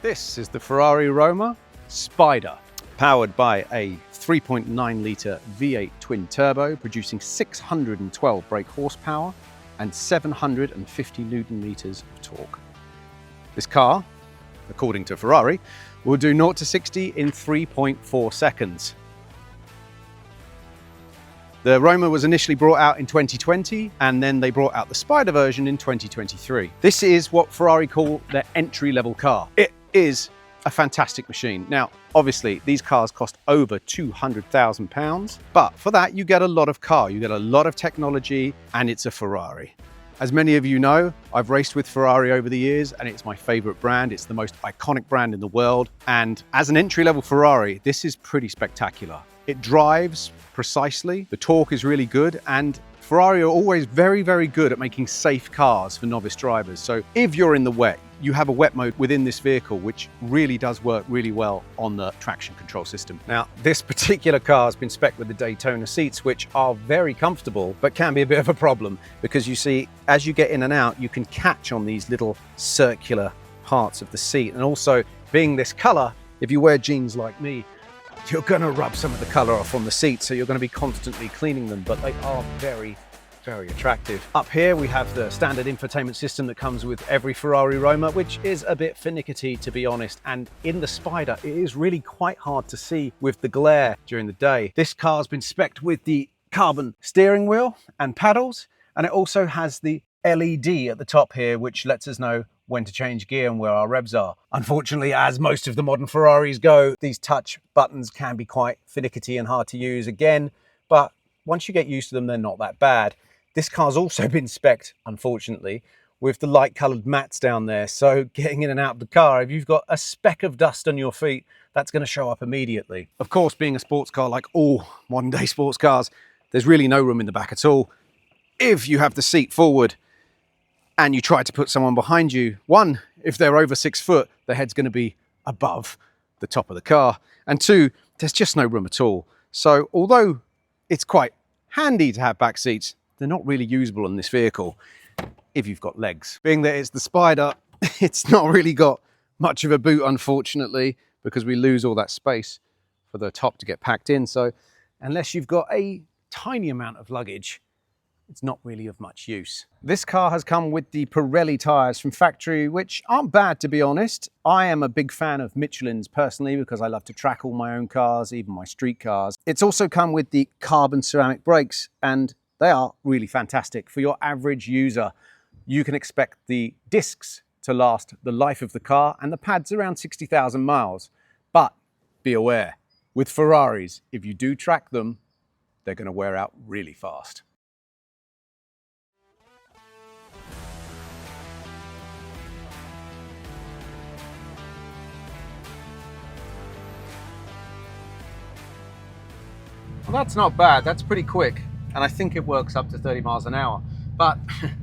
This is the Ferrari Roma Spider, powered by a 3.9 litre V8 twin turbo, producing 612 brake horsepower and 750 Newton meters of torque. This car, according to Ferrari, will do 0 to 60 in 3.4 seconds. The Roma was initially brought out in 2020, and then they brought out the Spider version in 2023. This is what Ferrari call their entry-level car. It is a fantastic machine. Now, obviously, these cars cost over £200,000, but for that, you get a lot of car, you get a lot of technology, and it's a Ferrari. As many of you know, I've raced with Ferrari over the years, and it's my favorite brand. It's the most iconic brand in the world. And as an entry-level Ferrari, this is pretty spectacular. It drives precisely, the torque is really good, and Ferrari are always very, very good at making safe cars for novice drivers. So if you're in the wet, you have a wet mode within this vehicle, which really does work really well on the traction control system. Now, this particular car has been spec'd with the Daytona seats, which are very comfortable, but can be a bit of a problem because you see, as you get in and out, you can catch on these little circular parts of the seat. And also, being this color, if you wear jeans like me, you're gonna rub some of the color off on the seat, so you're gonna be constantly cleaning them, but they are very, very attractive. Up here, we have the standard infotainment system that comes with every Ferrari Roma, which is a bit finicky, to be honest. And in the Spider, it is really quite hard to see with the glare during the day. This car's been spec'd with the carbon steering wheel and paddles, and it also has the LED at the top here, which lets us know when to change gear and where our revs are. Unfortunately, as most of the modern Ferraris go, these touch buttons can be quite finicky and hard to use again, but once you get used to them, they're not that bad. This car's also been spec'd, unfortunately, with the light coloured mats down there. So getting in and out of the car, if you've got a speck of dust on your feet, that's going to show up immediately. Of course, being a sports car like all modern day sports cars, there's really no room in the back at all. If you have the seat forward and you try to put someone behind you, one, if they're over 6 foot, their head's going to be above the top of the car. And two, there's just no room at all. So although it's quite handy to have back seats, they're not really usable in this vehicle if you've got legs. Being that it's the Spider, it's not really got much of a boot, unfortunately, because we lose all that space for the top to get packed in. So unless you've got a tiny amount of luggage, it's not really of much use. This car has come with the Pirelli tyres from factory, which aren't bad, to be honest. I am a big fan of Michelin's personally because I love to track all my own cars, even my street cars. It's also come with the carbon ceramic brakes, and they are really fantastic. For your average user, you can expect the discs to last the life of the car and the pads around 60,000 miles. But be aware, with Ferraris, if you do track them, they're going to wear out really fast. Well, that's not bad, that's pretty quick, and I think it works up to 30 miles an hour. But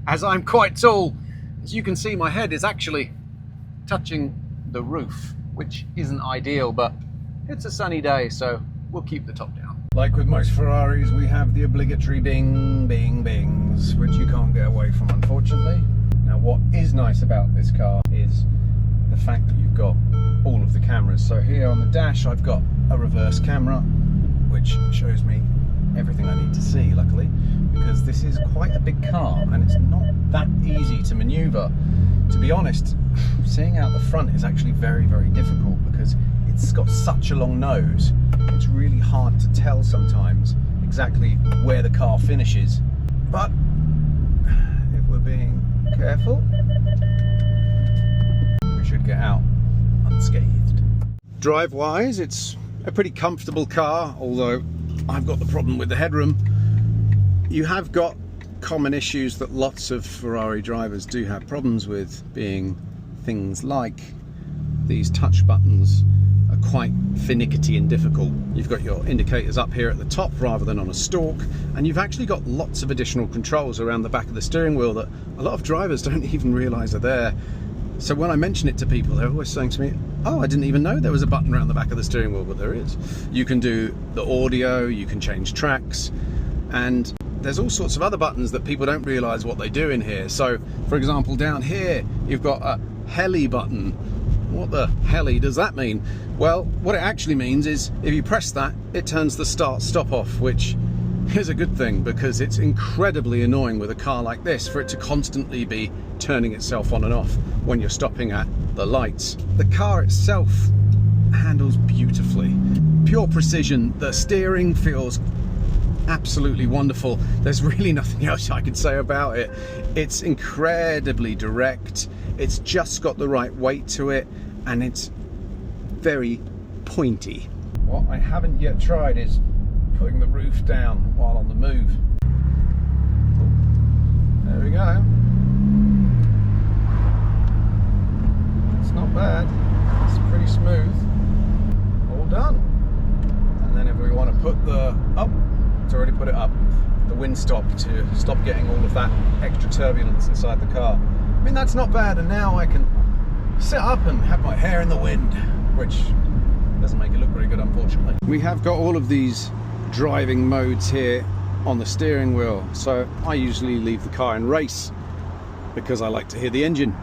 as I'm quite tall, as you can see, my head is actually touching the roof, which isn't ideal, but it's a sunny day, so we'll keep the top down. Like with most Ferraris, we have the obligatory bing, bing, bings, which you can't get away from, unfortunately. Now, what is nice about this car is the fact that you've got all of the cameras. So here on the dash, I've got a reverse camera, which shows me everything I need to see, luckily, because this is quite a big car and it's not that easy to maneuver. To be honest, seeing out the front is actually very, very difficult because it's got such a long nose. It's really hard to tell sometimes exactly where the car finishes. But if we're being careful, we should get out unscathed. Drive-wise, it's a pretty comfortable car, although I've got the problem with the headroom. You have got common issues that lots of Ferrari drivers do have problems with, being things like these touch buttons are quite finicky and difficult. You've got your indicators up here at the top rather than on a stalk, and you've actually got lots of additional controls around the back of the steering wheel that a lot of drivers don't even realize are there. So when I mention it to people, they're always saying to me, oh, I didn't even know there was a button around the back of the steering wheel, but there is. You can do the audio, you can change tracks, and there's all sorts of other buttons that people don't realize what they do in here. So for example, down here, you've got a heli button, what the helly does that mean? Well, what it actually means is if you press that, it turns the start-stop off, which is a good thing because it's incredibly annoying with a car like this for it to constantly be turning itself on and off when you're stopping at the lights. The car itself handles beautifully. Pure precision. The steering feels absolutely wonderful. There's really nothing else I can say about it. It's incredibly direct. It's just got the right weight to it, and it's very pointy. What I haven't yet tried is putting the roof down while on the move. There we go. It's not bad. It's pretty smooth. All done. And then if we want to put the it's already put it up, the wind stop to stop getting all of that extra turbulence inside the car. I mean, that's not bad, and now I can sit up and have my hair in the wind, which doesn't make it look very good, unfortunately. We have got all of these driving modes here on the steering wheel, so I usually leave the car in race because I like to hear the engine.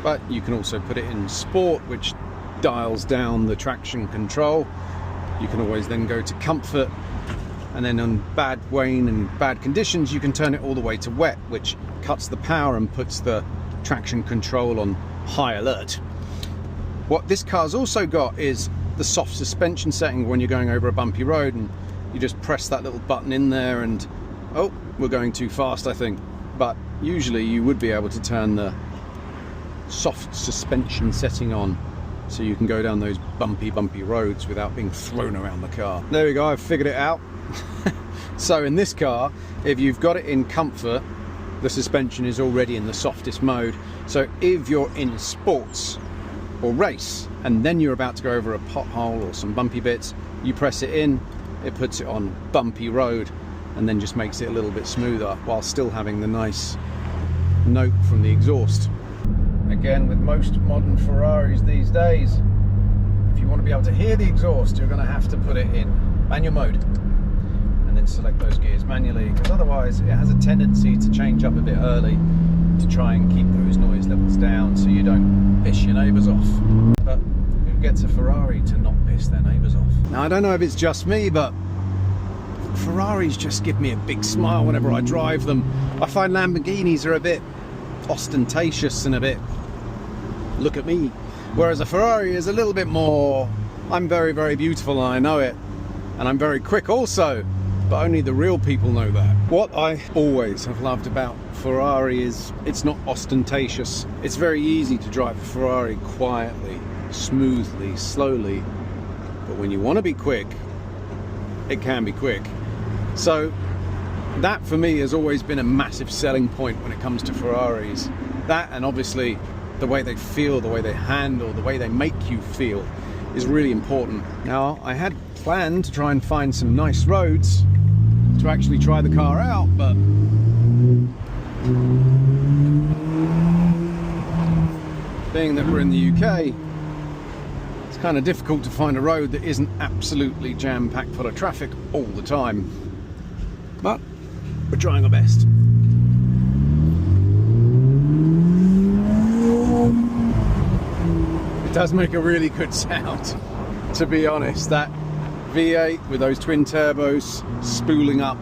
But you can also put it in sport, which dials down the traction control. You can always then go to comfort, and then on bad rain and bad conditions you can turn it all the way to wet, which cuts the power and puts the traction control on high alert. What this car's also got is the soft suspension setting when you're going over a bumpy road, and you just press that little button in there and oh, we're going too fast, I think. But usually you would be able to turn the soft suspension setting on so you can go down those bumpy roads without being thrown around the car. There we go, I've figured it out. So in this car, if you've got it in comfort, the suspension is already in the softest mode. So if you're in sports or race and then you're about to go over a pothole or some bumpy bits, you press it in, it puts it on bumpy road and then just makes it a little bit smoother while still having the nice note from the exhaust. Again, with most modern Ferraris these days, if you want to be able to hear the exhaust, you're going to have to put it in manual mode and then select those gears manually, because otherwise it has a tendency to change up a bit early to try and keep those noise levels down so you don't piss your neighbours off. But who gets a Ferrari to not piss their neighbours off? Now, I don't know if it's just me, but Ferraris just give me a big smile whenever I drive them. I find Lamborghinis are a bit ostentatious and a bit look at me, whereas a Ferrari is a little bit more I'm very beautiful and I know it, and I'm very quick also, but only the real people know that. What I always have loved about Ferrari is it's not ostentatious. It's very easy to drive a Ferrari quietly, smoothly, slowly, but when you want to be quick, it can be quick. So that for me has always been a massive selling point when it comes to Ferraris. That, and obviously the way they feel, the way they handle, the way they make you feel is really important. Now, I had planned to try and find some nice roads to actually try the car out, but being that we're in the UK, it's kind of difficult to find a road that isn't absolutely jam-packed full of traffic all the time. But we're trying our best. It does make a really good sound, to be honest. That V8 with those twin turbos spooling up.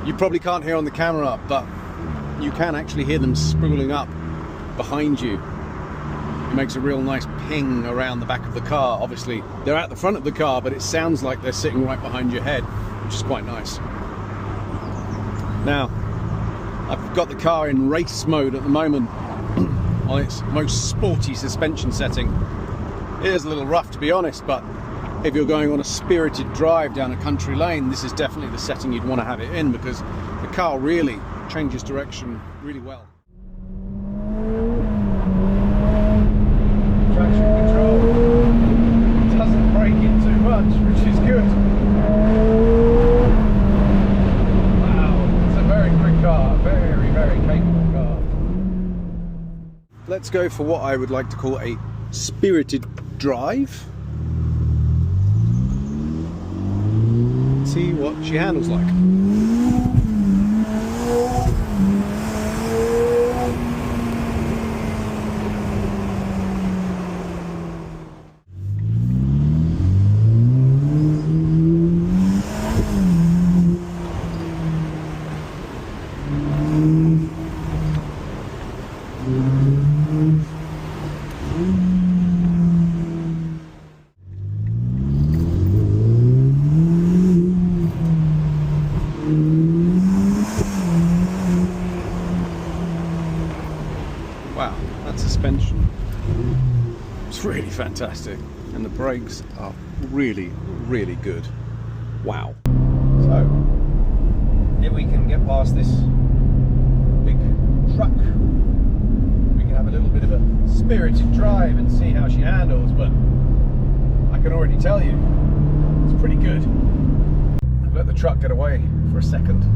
You probably can't hear on the camera, but you can actually hear them spooling up behind you. It makes a real nice ping around the back of the car. Obviously, they're at the front of the car, but it sounds like they're sitting right behind your head, which is quite nice. Now, I've got the car in race mode at the moment on its most sporty suspension setting. It is a little rough, to be honest, but if you're going on a spirited drive down a country lane, this is definitely the setting you'd want to have it in, because the car really changes direction really well. Traction control doesn't break in too much, which is good. Wow, it's a very quick car, very capable car. Let's go for what I would like to call a spirited drive. See what she handles like. suspension. It's really fantastic. And the brakes are really, really good. Wow. So, if we can get past this big truck, we can have a little bit of a spirited drive and see how she handles, but I can already tell you, it's pretty good. I've let the truck get away for a second.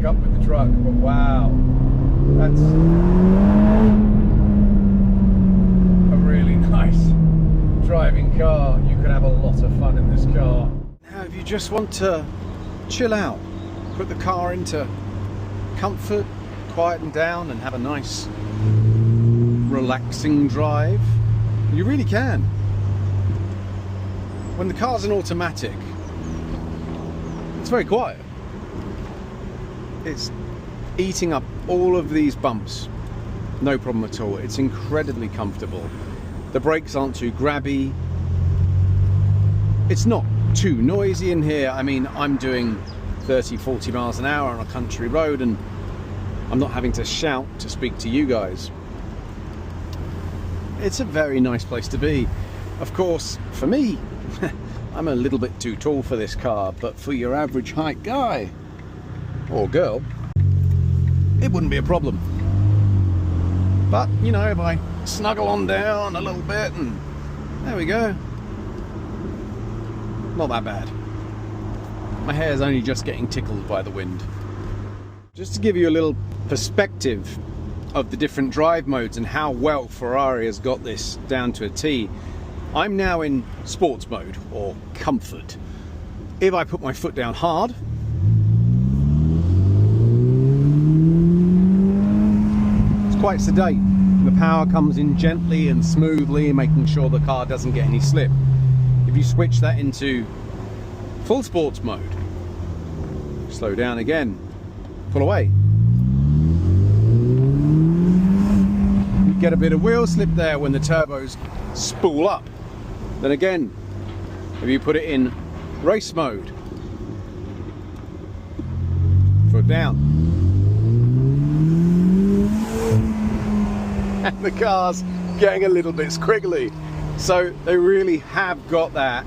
Up with the truck, but wow, that's a really nice driving car. You can have a lot of fun in this car. Now if you just want to chill out, put the car into comfort, quieten down and have a nice relaxing drive, you really can. When the car's an automatic, it's very quiet. It's eating up all of these bumps, no problem at all. It's incredibly comfortable. The brakes aren't too grabby. It's not too noisy in here. I mean, I'm doing 30-40 miles an hour on a country road and I'm not having to shout to speak to you guys. It's a very nice place to be. Of course, for me, I'm a little bit too tall for this car, but for your average height guy or girl, it wouldn't be a problem. But, you know, if I snuggle on down a little bit and there we go. Not that bad. My hair's only just getting tickled by the wind. Just to give you a little perspective of the different drive modes and how well Ferrari has got this down to a T, I'm now in sports mode or comfort. If I put my foot down hard, quite sedate. The power comes in gently and smoothly, making sure the car doesn't get any slip. If you switch that into full sports mode, slow down again, pull away. You get a bit of wheel slip there when the turbos spool up. Then again, if you put it in race mode, foot down. And the car's getting a little bit squiggly. So they really have got that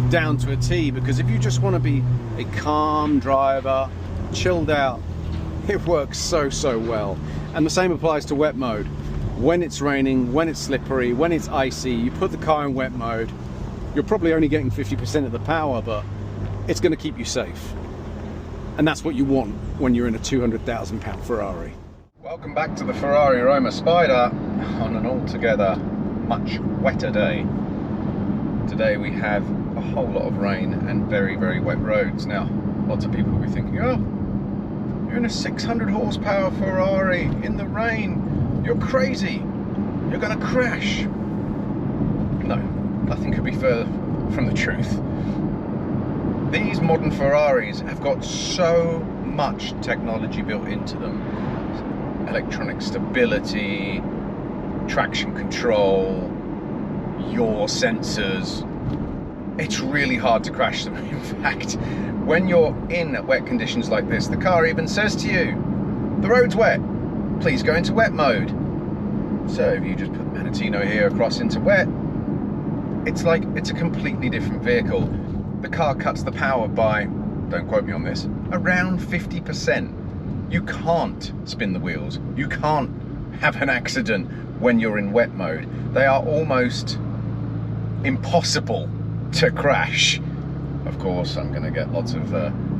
down to a T, because if you just want to be a calm driver, chilled out, it works so well. And the same applies to wet mode. When it's raining, when it's slippery, when it's icy, you put the car in wet mode, you're probably only getting 50% of the power, but it's going to keep you safe. And that's what you want when you're in a 200,000 pound Ferrari. Welcome back to the Ferrari Roma Spider on an altogether much wetter day. Today we have a whole lot of rain and very wet roads. Now, lots of people will be thinking, oh, you're in a 600 horsepower Ferrari in the rain. You're crazy. You're going to crash. No, nothing could be further from the truth. These modern Ferraris have got so much technology built into them. Electronic stability, traction control, yaw sensors. It's really hard to crash them. In fact, when you're in wet conditions like this, the car even says to you, the road's wet, please go into wet mode. So if you just put Maranello here across into wet, it's like it's a completely different vehicle. The car cuts the power by, don't quote me on this, around 50%. You can't spin the wheels. You can't have an accident when you're in wet mode. They are almost impossible to crash. Of course, I'm going to get lots of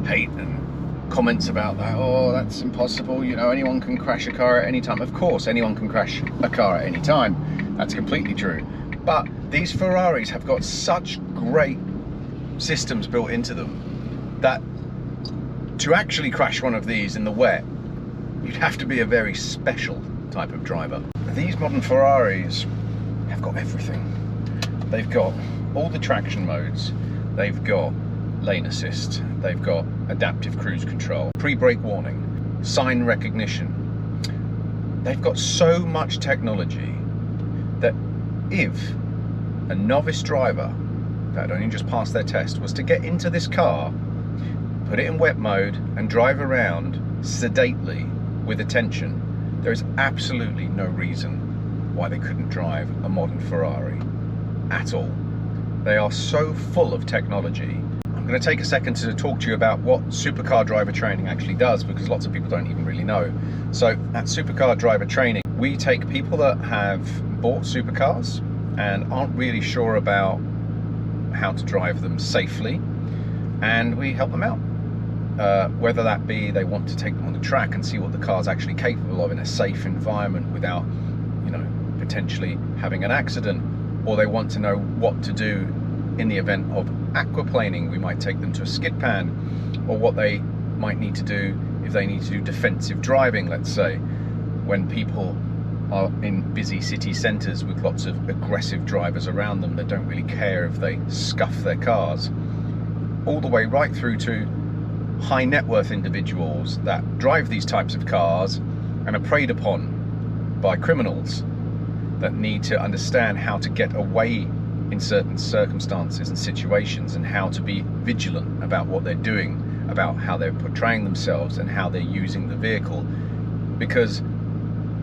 hate and comments about that. Oh, that's impossible. You know, anyone can crash a car at any time. Of course, anyone can crash a car at any time. That's completely true. But these Ferraris have got such great systems built into them that to actually crash one of these in the wet, you'd have to be a very special type of driver. These modern Ferraris have got everything. They've got all the traction modes. They've got lane assist, they've got adaptive cruise control, pre-brake warning, sign recognition. They've got so much technology that if a novice driver that had only just passed their test was to get into this car, put it in wet mode and drive around sedately with attention, there is absolutely no reason why they couldn't drive a modern Ferrari at all. They are so full of technology. I'm going to take a second to talk to you about what Supercar driver training actually does, because lots of people don't even really know. So at Supercar driver training, we take people that have bought supercars and aren't really sure about how to drive them safely, and we help them out. Whether that be they want to take them on the track and see what the car's actually capable of in a safe environment without, you know, potentially having an accident, or they want to know what to do in the event of aquaplaning. We might take them to a skid pan, or what they might need to do if they need to do defensive driving, let's say, when people are in busy city centres with lots of aggressive drivers around them that don't really care if they scuff their cars, all the way right through to high net worth individuals that drive these types of cars and are preyed upon by criminals that need to understand how to get away in certain circumstances and situations, and how to be vigilant about what they're doing, about how they're portraying themselves and how they're using the vehicle, because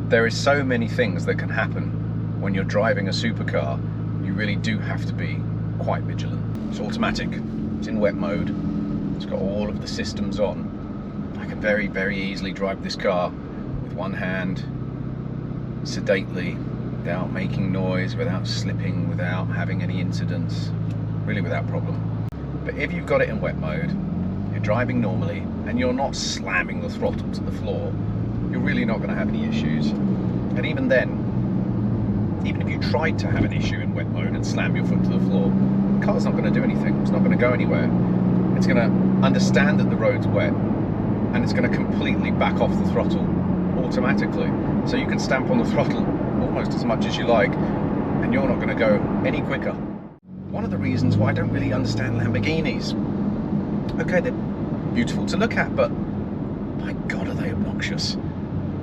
there is so many things that can happen when you're driving a supercar. You really do have to be quite vigilant. It's automatic, it's in wet mode, it's got all of the systems on. I can very, very easily drive this car with one hand, sedately, without making noise, without slipping, without having any incidents, really without problem. But if you've got it in wet mode, you're driving normally, and you're not slamming the throttle to the floor, you're really not going to have any issues. And even then, even if you tried to have an issue in wet mode and slam your foot to the floor, the car's not going to do anything. It's not going to go anywhere. It's going to understand that the road's wet, and it's going to completely back off the throttle automatically. So you can stamp on the throttle almost as much as you like, and you're not going to go any quicker. One of the reasons why I don't really understand Lamborghinis. Okay, they're beautiful to look at, but my God, are they obnoxious.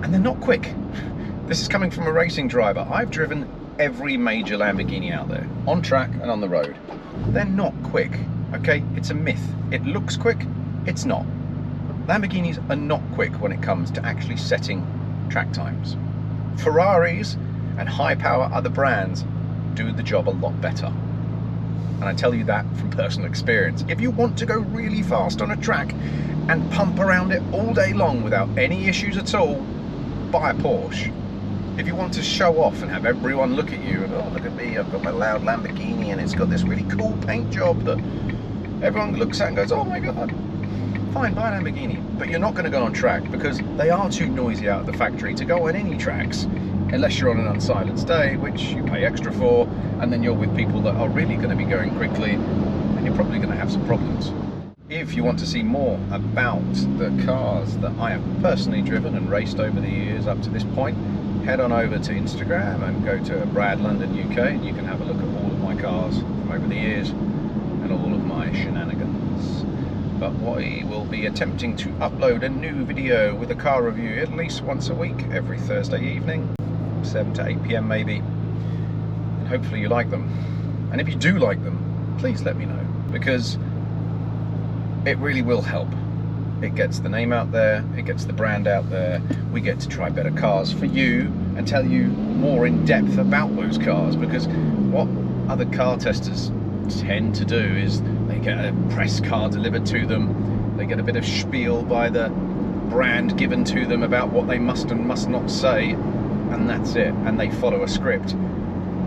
And they're not quick. This is coming from a racing driver. I've driven every major Lamborghini out there, on track and on the road. They're not quick, okay? It's a myth. It looks quick, it's not. Lamborghinis are not quick when it comes to actually setting track times. Ferraris and high-power other brands do the job a lot better. And I tell you that from personal experience. If you want to go really fast on a track and pump around it all day long without any issues at all, buy a Porsche. If you want to show off and have everyone look at you and, oh, look at me, I've got my loud Lamborghini and it's got this really cool paint job that everyone looks at and goes, oh my God, fine, buy a Lamborghini. But you're not going to go on track, because they are too noisy out of the factory to go on any tracks, unless you're on an unsilenced day, which you pay extra for, and then you're with people that are really going to be going quickly, and you're probably going to have some problems. If you want to see more about the cars that I have personally driven and raced over the years up to this point, head on over to Instagram and go to Brad London UK, and you can have a look at all of my cars from over the years and all of my shenanigans. But we will be attempting to upload a new video with a car review at least once a week, every Thursday evening, 7 to 8 PM maybe, and hopefully you like them. And if you do like them, please let me know, because it really will help. It gets the name out there, it gets the brand out there, we get to try better cars for you and tell you more in depth about those cars, because what other car testers tend to do is they get a press car delivered to them, they get a bit of spiel by the brand given to them about what they must and must not say, and that's it, and they follow a script.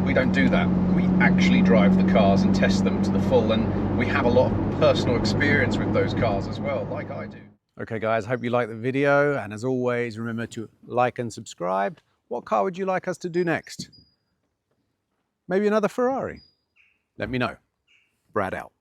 We don't do that. We actually drive the cars and test them to the full, and we have a lot of personal experience with those cars as well, like I do. Okay guys, hope you liked the video, and as always, remember to like and subscribe. What car would you like us to do next? Maybe another Ferrari? Let me know. Brad out.